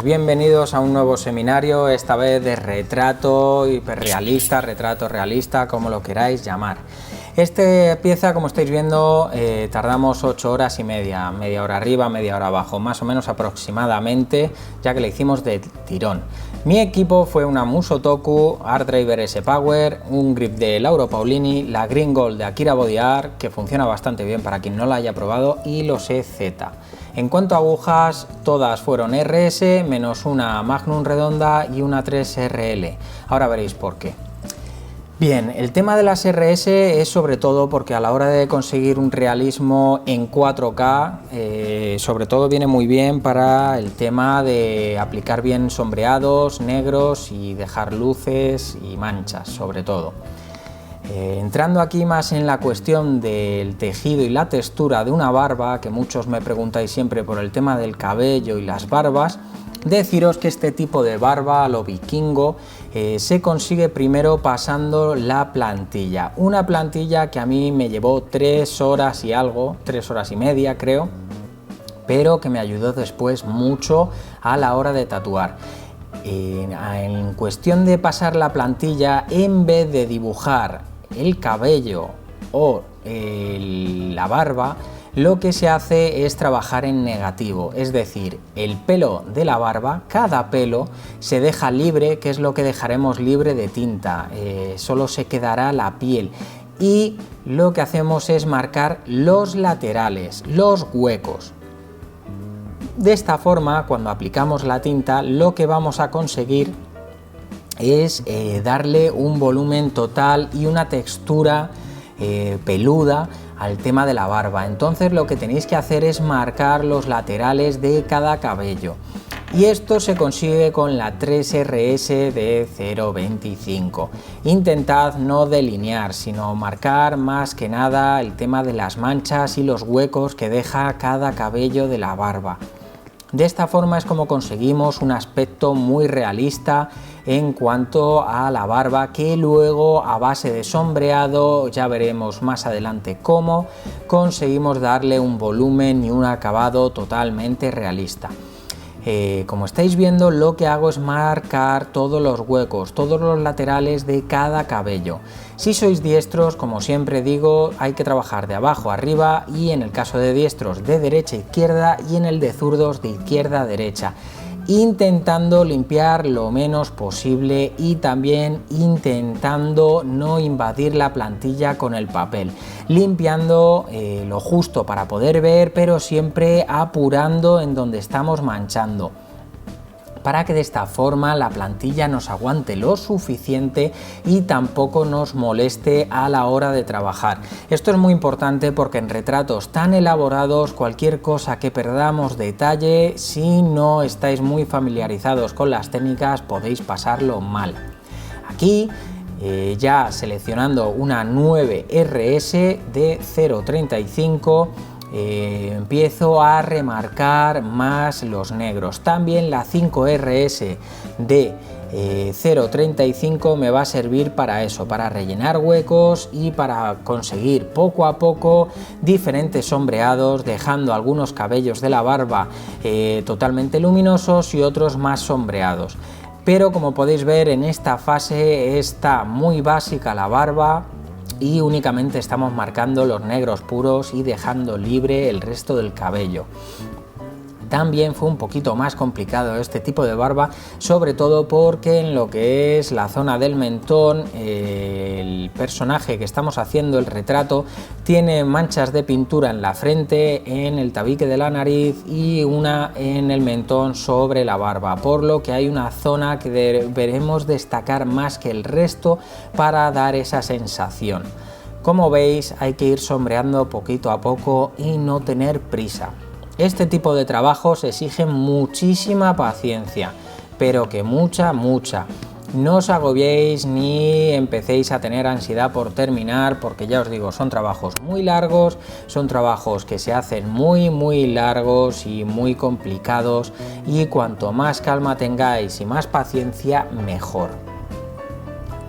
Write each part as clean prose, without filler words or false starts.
Bienvenidos a un nuevo seminario, esta vez de retrato hiperrealista, retrato realista, como lo queráis llamar. Esta pieza, como estáis viendo, tardamos 8 horas y media hora arriba, media hora abajo, más o menos aproximadamente, ya que la hicimos de tirón. Mi equipo fue una Musotoku, Art Driver S-Power, un grip de Lauro Paulini, la Green Gold de Akira Body Art, que funciona bastante bien para quien no la haya probado, y los EZ. En cuanto a agujas, todas fueron RS, menos una Magnum redonda y una 3RL. Ahora veréis por qué. Bien, el tema de las RS es sobre todo porque a la hora de conseguir un realismo en 4K, sobre todo viene muy bien para el tema de aplicar bien sombreados, negros y dejar luces y manchas, sobre todo. Entrando aquí más en la cuestión del tejido y la textura de una barba, que muchos me preguntáis siempre por el tema del cabello y las barbas, deciros que este tipo de barba a lo vikingo se consigue primero pasando la plantilla. Una plantilla que a mí me llevó 3 horas y algo, 3 horas y media creo, pero que me ayudó después mucho a la hora de tatuar. En cuestión de pasar la plantilla, en vez de dibujar el cabello o la barba, lo que se hace es trabajar en negativo, es decir, el pelo de la barba, cada pelo se deja libre, que es lo que dejaremos libre de tinta, solo se quedará la piel, y lo que hacemos es marcar los laterales, los huecos. De esta forma, cuando aplicamos la tinta, lo que vamos a conseguir es darle un volumen total y una textura peluda al tema de la barba. Entonces lo que tenéis que hacer es marcar los laterales de cada cabello, y esto se consigue con la 3RS de 0.25. Intentad no delinear, sino marcar más que nada el tema de las manchas y los huecos que deja cada cabello de la barba. De esta forma es como conseguimos un aspecto muy realista en cuanto a la barba, que luego a base de sombreado, ya veremos más adelante cómo, conseguimos darle un volumen y un acabado totalmente realista. Como estáis viendo, lo que hago es marcar todos los huecos, todos los laterales de cada cabello. Si sois diestros, como siempre digo, hay que trabajar de abajo a arriba, y en el caso de diestros de derecha a izquierda, y en el de zurdos de izquierda a derecha, intentando limpiar lo menos posible y también intentando no invadir la plantilla con el papel, limpiando lo justo para poder ver, pero siempre apurando en donde estamos manchando, para que de esta forma la plantilla nos aguante lo suficiente y tampoco nos moleste a la hora de trabajar. Esto es muy importante porque en retratos tan elaborados, cualquier cosa que perdamos detalle, si no estáis muy familiarizados con las técnicas, podéis pasarlo mal. Aquí ya seleccionando una 9RS de 0.35, empiezo a remarcar más los negros. También la 5RS de 0.35 me va a servir para eso, para rellenar huecos y para conseguir poco a poco diferentes sombreados, dejando algunos cabellos de la barba totalmente luminosos y otros más sombreados. Pero como podéis ver, en esta fase está muy básica la barba y únicamente estamos marcando los negros puros y dejando libre el resto del cabello. También fue un poquito más complicado este tipo de barba, sobre todo porque en lo que es la zona del mentón, el personaje que estamos haciendo, el retrato, tiene manchas de pintura en la frente, en el tabique de la nariz y una en el mentón sobre la barba, por lo que hay una zona que deberemos destacar más que el resto para dar esa sensación. Como veis, hay que ir sombreando poquito a poco y no tener prisa. Este tipo de trabajos exigen muchísima paciencia, pero que mucha. No os agobiéis ni empecéis a tener ansiedad por terminar, porque ya os digo, son trabajos muy largos, son trabajos que se hacen muy largos y muy complicados, y cuanto más calma tengáis y más paciencia, mejor.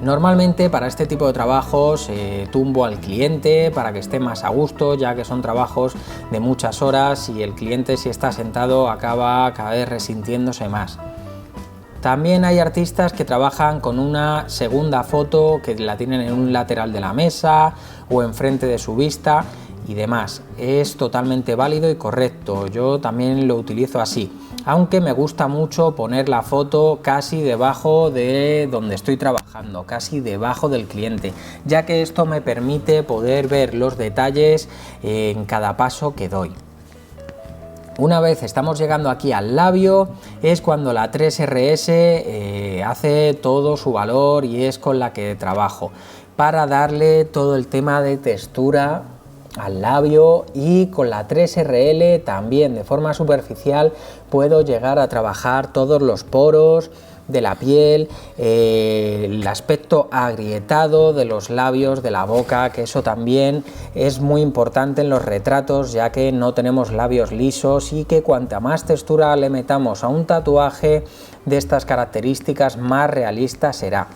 Normalmente para este tipo de trabajos tumbo al cliente para que esté más a gusto, ya que son trabajos de muchas horas y el cliente, si está sentado, acaba cada vez resintiéndose más. También hay artistas que trabajan con una segunda foto que la tienen en un lateral de la mesa o enfrente de su vista y demás. Es totalmente válido y correcto, yo también lo utilizo así, aunque me gusta mucho poner la foto casi debajo de donde estoy trabajando, casi debajo del cliente, ya que esto me permite poder ver los detalles en cada paso que doy. Una vez estamos llegando aquí al labio, es cuando la 3RS hace todo su valor y es con la que trabajo, para darle todo el tema de textura al labio, y con la 3RL también de forma superficial puedo llegar a trabajar todos los poros de la piel, el aspecto agrietado de los labios, de la boca, que eso también es muy importante en los retratos, ya que no tenemos labios lisos y que cuanta más textura le metamos a un tatuaje de estas características, más realista será.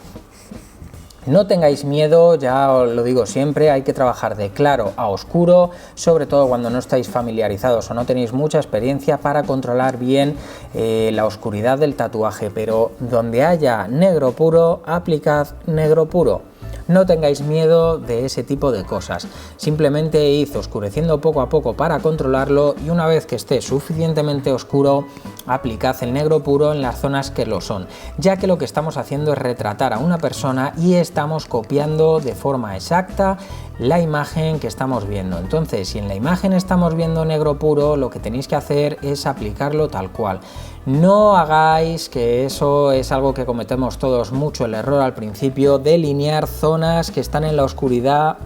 No tengáis miedo, ya os lo digo siempre, hay que trabajar de claro a oscuro, sobre todo cuando no estáis familiarizados o no tenéis mucha experiencia, para controlar bien la oscuridad del tatuaje, pero donde haya negro puro, aplicad negro puro. No tengáis miedo de ese tipo de cosas, simplemente id oscureciendo poco a poco para controlarlo, y una vez que esté suficientemente oscuro, aplicad el negro puro en las zonas que lo son, ya que lo que estamos haciendo es retratar a una persona y estamos copiando de forma exacta la imagen que estamos viendo. Entonces, si en la imagen estamos viendo negro puro, lo que tenéis que hacer es aplicarlo tal cual. No hagáis, que eso es algo que cometemos todos mucho, el error al principio, delinear zonas que están en la oscuridad,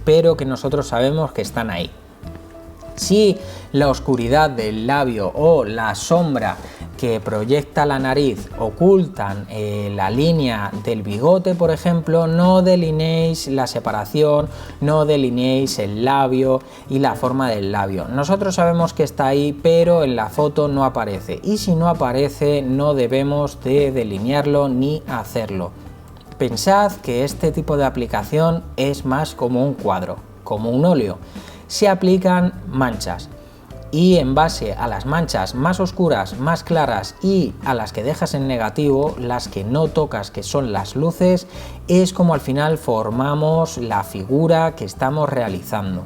pero que nosotros sabemos que están ahí. Si la oscuridad del labio o la sombra que proyecta la nariz ocultan la línea del bigote, por ejemplo, no delineéis la separación, no delineéis el labio y la forma del labio. Nosotros sabemos que está ahí, pero en la foto no aparece, y si no aparece no debemos de delinearlo ni hacerlo. Pensad que este tipo de aplicación es más como un cuadro, como un óleo. Se aplican manchas, y en base a las manchas más oscuras, más claras, y a las que dejas en negativo, las que no tocas, que son las luces, es como al final formamos la figura que estamos realizando.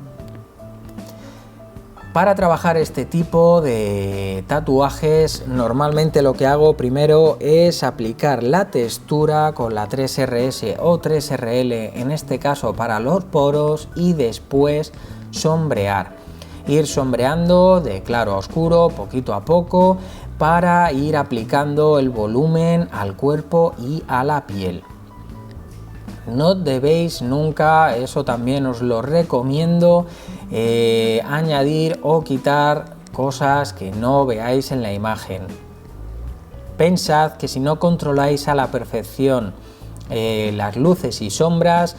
Para trabajar este tipo de tatuajes, normalmente lo que hago primero es aplicar la textura con la 3RS o 3RL, en este caso para los poros, y después sombrear. Ir sombreando de claro a oscuro, poquito a poco, para ir aplicando el volumen al cuerpo y a la piel. No debéis nunca, eso también os lo recomiendo, añadir o quitar cosas que no veáis en la imagen. Pensad que si no controláis a la perfección las luces y sombras,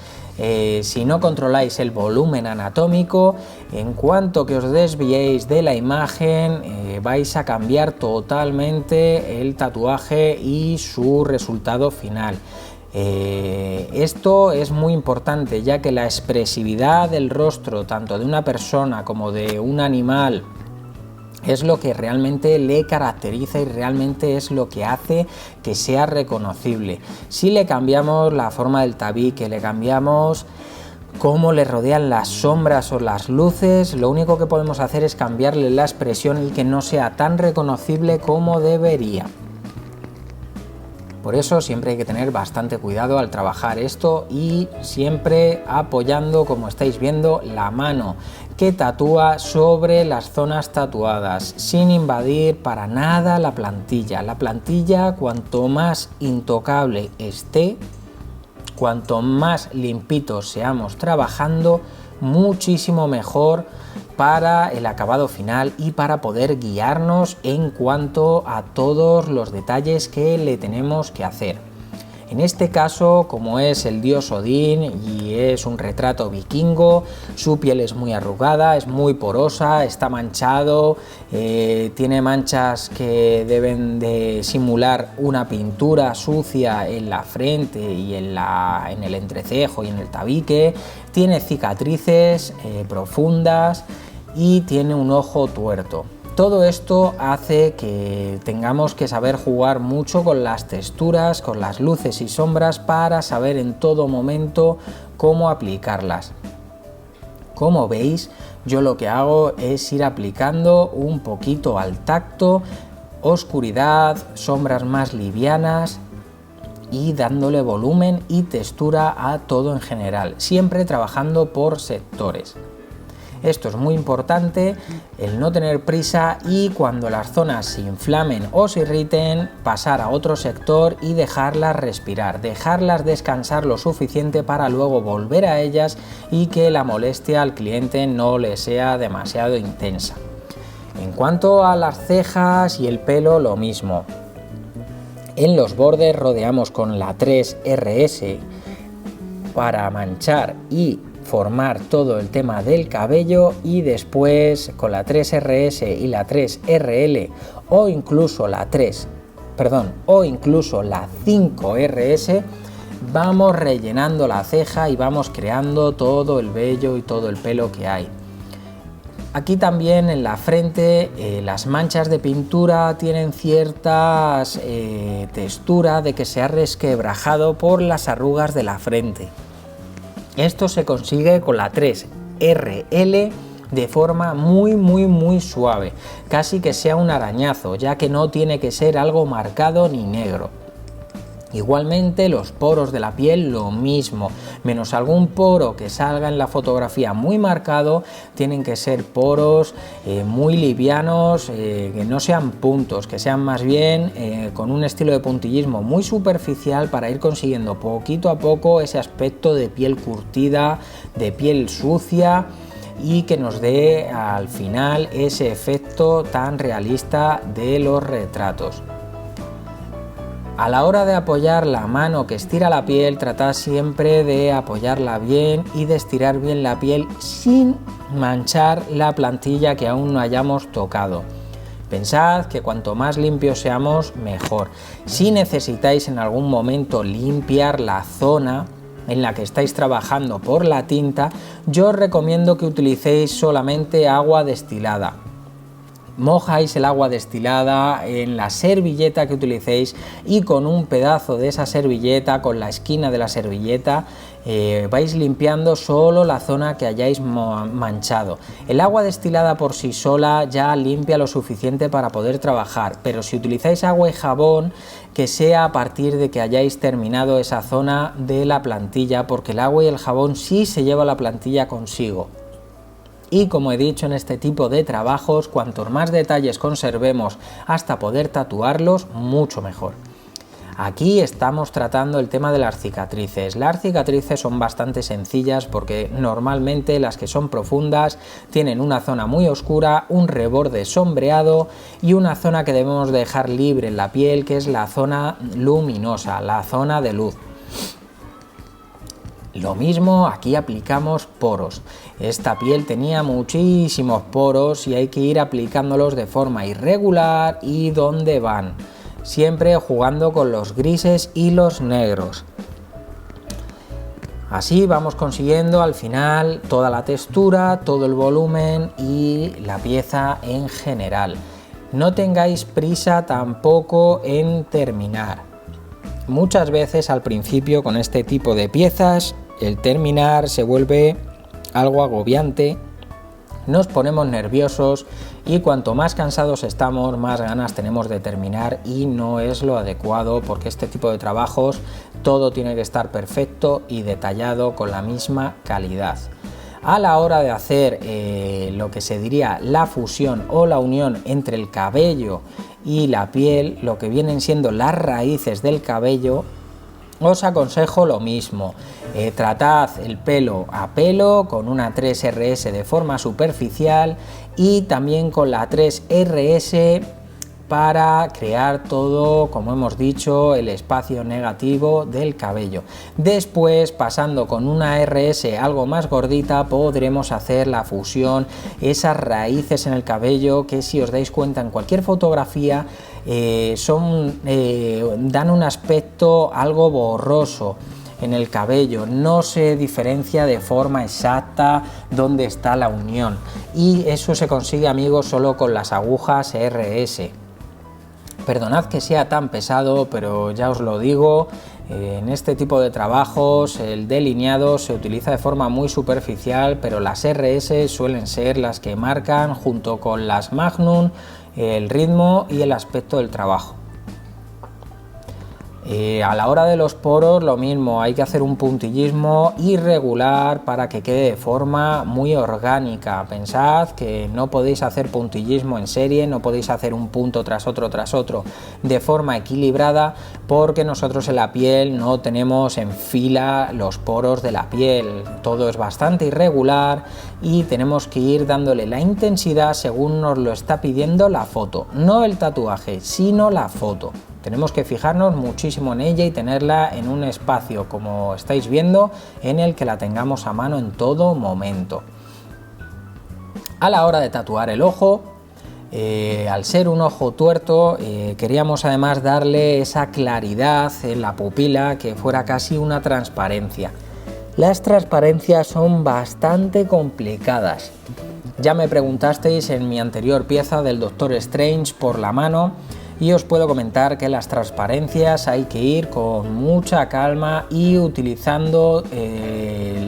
si no controláis el volumen anatómico, en cuanto que os desviéis de la imagen, vais a cambiar totalmente el tatuaje y su resultado final. Esto es muy importante, ya que la expresividad del rostro, tanto de una persona como de un animal, es lo que realmente le caracteriza y realmente es lo que hace que sea reconocible. Si le cambiamos la forma del tabique, le cambiamos cómo le rodean las sombras o las luces, lo único que podemos hacer es cambiarle la expresión y que no sea tan reconocible como debería. Por eso siempre hay que tener bastante cuidado al trabajar esto, y siempre apoyando, como estáis viendo, la mano que tatúa sobre las zonas tatuadas, sin invadir para nada la plantilla. La plantilla, cuanto más intocable esté, cuanto más limpitos seamos trabajando, muchísimo mejor para el acabado final y para poder guiarnos en cuanto a todos los detalles que le tenemos que hacer. En este caso, como es el dios Odín y es un retrato vikingo, su piel es muy arrugada, es muy porosa, está manchado, tiene manchas que deben de simular una pintura sucia en la frente y en el entrecejo y en el tabique, tiene cicatrices profundas y tiene un ojo tuerto. Todo esto hace que tengamos que saber jugar mucho con las texturas, con las luces y sombras para saber en todo momento cómo aplicarlas. Como veis, yo lo que hago es ir aplicando un poquito al tacto, oscuridad, sombras más livianas y dándole volumen y textura a todo en general, siempre trabajando por sectores. Esto es muy importante, el no tener prisa y cuando las zonas se inflamen o se irriten, pasar a otro sector y dejarlas respirar, dejarlas descansar lo suficiente para luego volver a ellas y que la molestia al cliente no le sea demasiado intensa. En cuanto a las cejas y el pelo, lo mismo. En los bordes rodeamos con la 3RS para manchar y formar todo el tema del cabello y después con la 3RS y la 3RL o incluso la 5RS vamos rellenando la ceja y vamos creando todo el vello y todo el pelo que hay. Aquí también en la frente las manchas de pintura tienen ciertas textura de que se ha resquebrajado por las arrugas de la frente. Esto se consigue con la 3RL de forma muy suave, casi que sea un arañazo, ya que no tiene que ser algo marcado ni negro. Igualmente los poros de la piel lo mismo, menos algún poro que salga en la fotografía muy marcado, tienen que ser poros muy livianos, que no sean puntos, que sean más bien con un estilo de puntillismo muy superficial para ir consiguiendo poquito a poco ese aspecto de piel curtida, de piel sucia y que nos dé al final ese efecto tan realista de los retratos. A la hora de apoyar la mano que estira la piel, tratad siempre de apoyarla bien y de estirar bien la piel sin manchar la plantilla que aún no hayamos tocado. Pensad que cuanto más limpios seamos, mejor. Si necesitáis en algún momento limpiar la zona en la que estáis trabajando por la tinta, yo os recomiendo que utilicéis solamente agua destilada. Mojáis el agua destilada en la servilleta que utilicéis y con un pedazo de esa servilleta, con la esquina de la servilleta, vais limpiando solo la zona que hayáis manchado. El agua destilada por sí sola ya limpia lo suficiente para poder trabajar, pero si utilizáis agua y jabón, que sea a partir de que hayáis terminado esa zona de la plantilla, porque el agua y el jabón sí se lleva la plantilla consigo. Y como he dicho, en este tipo de trabajos, cuantos más detalles conservemos hasta poder tatuarlos, mucho mejor. Aquí estamos tratando el tema de las cicatrices. Las cicatrices son bastante sencillas porque normalmente las que son profundas tienen una zona muy oscura, un reborde sombreado y una zona que debemos dejar libre en la piel, que es la zona luminosa, la zona de luz. Lo mismo, aquí aplicamos poros. Esta piel tenía muchísimos poros y hay que ir aplicándolos de forma irregular y donde van, siempre jugando con los grises y los negros. Así vamos consiguiendo al final toda la textura, todo el volumen y la pieza en general. No tengáis prisa tampoco en terminar. Muchas veces al principio con este tipo de piezas el terminar se vuelve algo agobiante, nos ponemos nerviosos y cuanto más cansados estamos, más ganas tenemos de terminar y no es lo adecuado porque este tipo de trabajos todo tiene que estar perfecto y detallado con la misma calidad. A la hora de hacer lo que se diría la fusión o la unión entre el cabello y la piel, lo que vienen siendo las raíces del cabello, os aconsejo lo mismo. Tratad el pelo a pelo con una 3RS de forma superficial y también con la 3RS para crear todo, como hemos dicho, el espacio negativo del cabello. Después, pasando con una RS algo más gordita, podremos hacer la fusión, esas raíces en el cabello que, si os dais cuenta en cualquier fotografía, dan un aspecto algo borroso en el cabello, no se diferencia de forma exacta dónde está la unión, y eso se consigue, amigos, solo con las agujas RS. Perdonad que sea tan pesado, pero ya os lo digo, en este tipo de trabajos el delineado se utiliza de forma muy superficial, pero las RS suelen ser las que marcan, junto con las Magnum, el ritmo y el aspecto del trabajo. A la hora de los poros lo mismo, hay que hacer un puntillismo irregular para que quede de forma muy orgánica. Pensad que no podéis hacer puntillismo en serie, no podéis hacer un punto tras otro de forma equilibrada, porque nosotros en la piel no tenemos en fila los poros de la piel, todo es bastante irregular y tenemos que ir dándole la intensidad según nos lo está pidiendo la foto, no el tatuaje, sino la foto. Tenemos que fijarnos muchísimo en ella y tenerla en un espacio, como estáis viendo, en el que la tengamos a mano en todo momento. A la hora de tatuar el ojo, al ser un ojo tuerto, queríamos además darle esa claridad en la pupila, que fuera casi una transparencia. Las transparencias son bastante complicadas. Ya me preguntasteis en mi anterior pieza del Doctor Strange por la mano, y os puedo comentar que las transparencias hay que ir con mucha calma y utilizando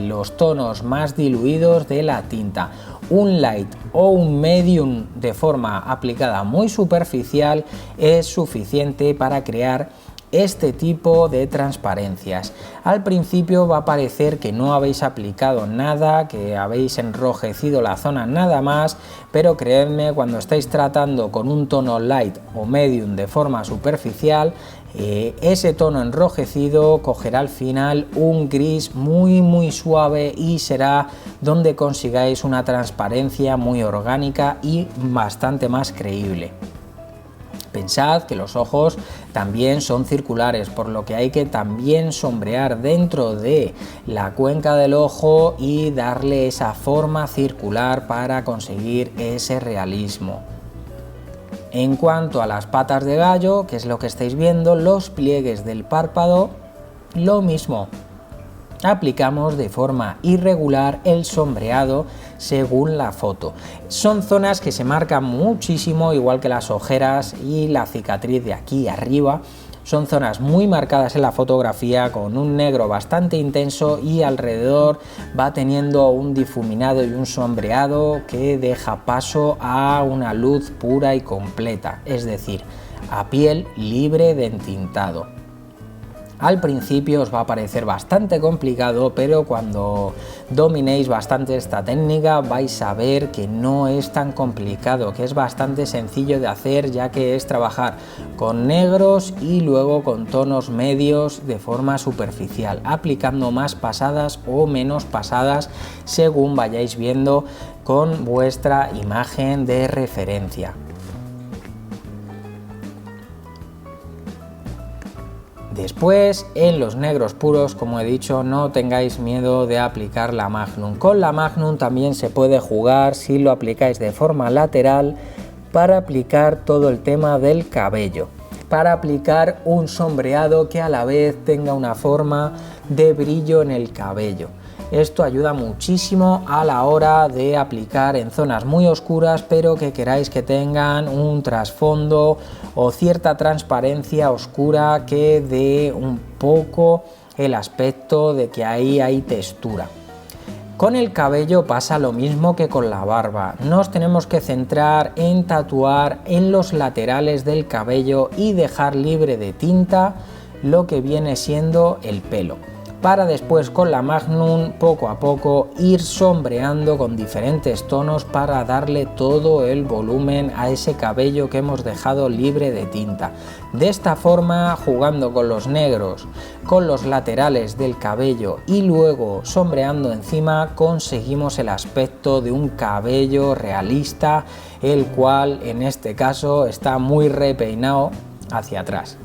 los tonos más diluidos de la tinta. Un light o un medium de forma aplicada muy superficial es suficiente para crear este tipo de transparencias. Al principio va a parecer que no habéis aplicado nada, que habéis enrojecido la zona nada más, pero creedme, cuando estáis tratando con un tono light o medium de forma superficial, ese tono enrojecido cogerá al final un gris muy suave y será donde consigáis una transparencia muy orgánica y bastante más creíble. Pensad que los ojos también son circulares, por lo que hay que también sombrear dentro de la cuenca del ojo y darle esa forma circular para conseguir ese realismo. En cuanto a las patas de gallo, que es lo que estáis viendo, los pliegues del párpado, lo mismo. Aplicamos de forma irregular el sombreado según la foto. Son zonas que se marcan muchísimo, igual que las ojeras y la cicatriz de aquí arriba. Son zonas muy marcadas en la fotografía, con un negro bastante intenso, y alrededor va teniendo un difuminado y un sombreado que deja paso a una luz pura y completa, es decir, a piel libre de entintado. Al principio os va a parecer bastante complicado, pero cuando dominéis bastante esta técnica vais a ver que no es tan complicado, que es bastante sencillo de hacer, ya que es trabajar con negros y luego con tonos medios de forma superficial, aplicando más pasadas o menos pasadas según vayáis viendo con vuestra imagen de referencia. Después, en los negros puros, como he dicho, no tengáis miedo de aplicar la Magnum. Con la Magnum también se puede jugar si lo aplicáis de forma lateral para aplicar todo el tema del cabello, para aplicar un sombreado que a la vez tenga una forma de brillo en el cabello. Esto ayuda muchísimo a la hora de aplicar en zonas muy oscuras, pero que queráis que tengan un trasfondo o cierta transparencia oscura que dé un poco el aspecto de que ahí hay textura. Con el cabello pasa lo mismo que con la barba. Nos tenemos que centrar en tatuar en los laterales del cabello y dejar libre de tinta lo que viene siendo el pelo, para después con la Magnum poco a poco ir sombreando con diferentes tonos para darle todo el volumen a ese cabello que hemos dejado libre de tinta. De esta forma, jugando con los negros, con los laterales del cabello y luego sombreando encima, conseguimos el aspecto de un cabello realista, el cual en este caso está muy repeinado hacia atrás.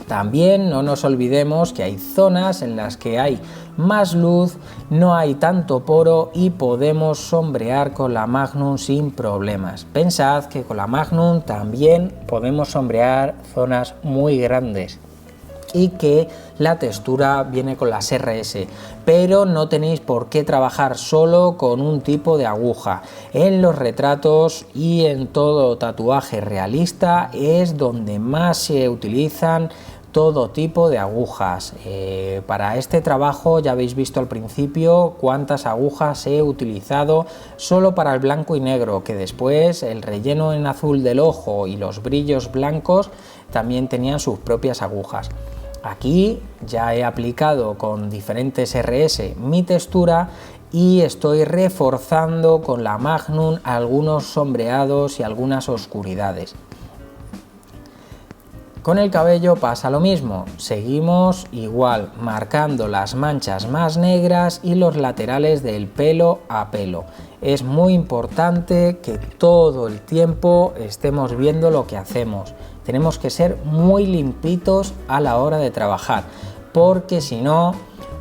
También no nos olvidemos que hay zonas en las que hay más luz, no hay tanto poro y podemos sombrear con la Magnum sin problemas. Pensad que con la Magnum también podemos sombrear zonas muy grandes y que la textura viene con las RS, pero no tenéis por qué trabajar solo con un tipo de aguja. En los retratos y en todo tatuaje realista es donde más se utilizan todo tipo de agujas. Para este trabajo ya habéis visto al principio cuántas agujas he utilizado solo para el blanco y negro, que después el relleno en azul del ojo y los brillos blancos también tenían sus propias agujas. Aquí ya he aplicado con diferentes RS mi textura y estoy reforzando con la Magnum algunos sombreados y algunas oscuridades. Con el cabello pasa lo mismo, seguimos igual, marcando las manchas más negras y los laterales del pelo a pelo. Es muy importante que todo el tiempo estemos viendo lo que hacemos. Tenemos que ser muy limpitos a la hora de trabajar, porque si no,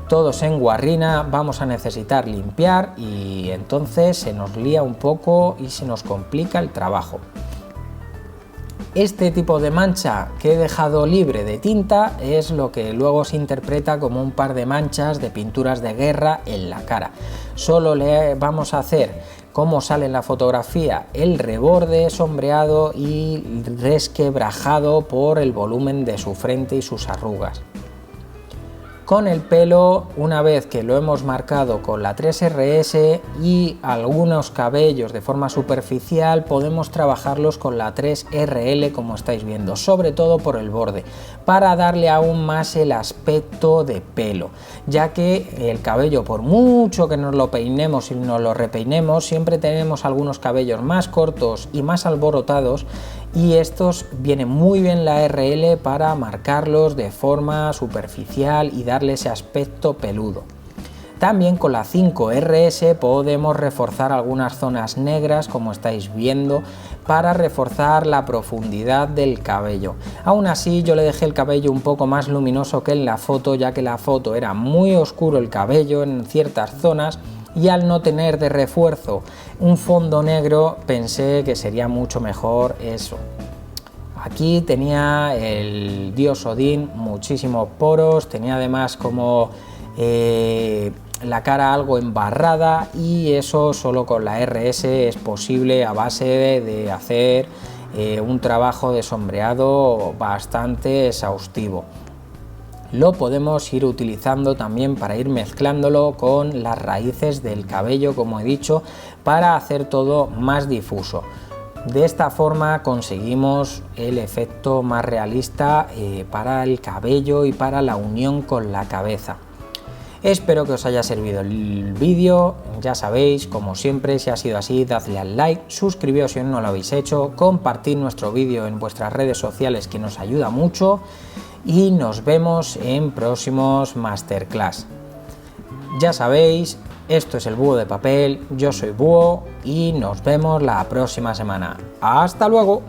todo se enguarrina, vamos a necesitar limpiar y entonces se nos lía un poco y se nos complica el trabajo. Este tipo de mancha que he dejado libre de tinta es lo que luego se interpreta como un par de manchas de pinturas de guerra en la cara. Solo le vamos a hacer, como sale en la fotografía, el reborde sombreado y resquebrajado por el volumen de su frente y sus arrugas. Con el pelo, una vez que lo hemos marcado con la 3RS y algunos cabellos de forma superficial, podemos trabajarlos con la 3RL como estáis viendo, sobre todo por el borde, para darle aún más el aspecto de pelo, ya que el cabello, por mucho que nos lo peinemos y nos lo repeinemos, siempre tenemos algunos cabellos más cortos y más alborotados, y estos viene muy bien la RL para marcarlos de forma superficial y darle ese aspecto peludo. También con la 5RS podemos reforzar algunas zonas negras, como estáis viendo, para reforzar la profundidad del cabello. Aún así, yo le dejé el cabello un poco más luminoso que en la foto, ya que la foto era muy oscuro el cabello en ciertas zonas, y al no tener de refuerzo un fondo negro pensé que sería mucho mejor eso. Aquí tenía el dios Odín muchísimos poros, tenía además como la cara algo embarrada, y eso solo con la RS es posible a base de hacer un trabajo de sombreado bastante exhaustivo. Lo podemos ir utilizando también para ir mezclándolo con las raíces del cabello, como he dicho, para hacer todo más difuso. De esta forma conseguimos el efecto más realista para el cabello y para la unión con la cabeza. Espero que os haya servido el vídeo. Ya sabéis, como siempre, si ha sido así, dadle al like, suscribíos si aún no lo habéis hecho, compartid nuestro vídeo en vuestras redes sociales, que nos ayuda mucho, y nos vemos en próximos masterclass. Ya sabéis, esto es el Búho de Papel, yo soy Búho y nos vemos la próxima semana. ¡Hasta luego!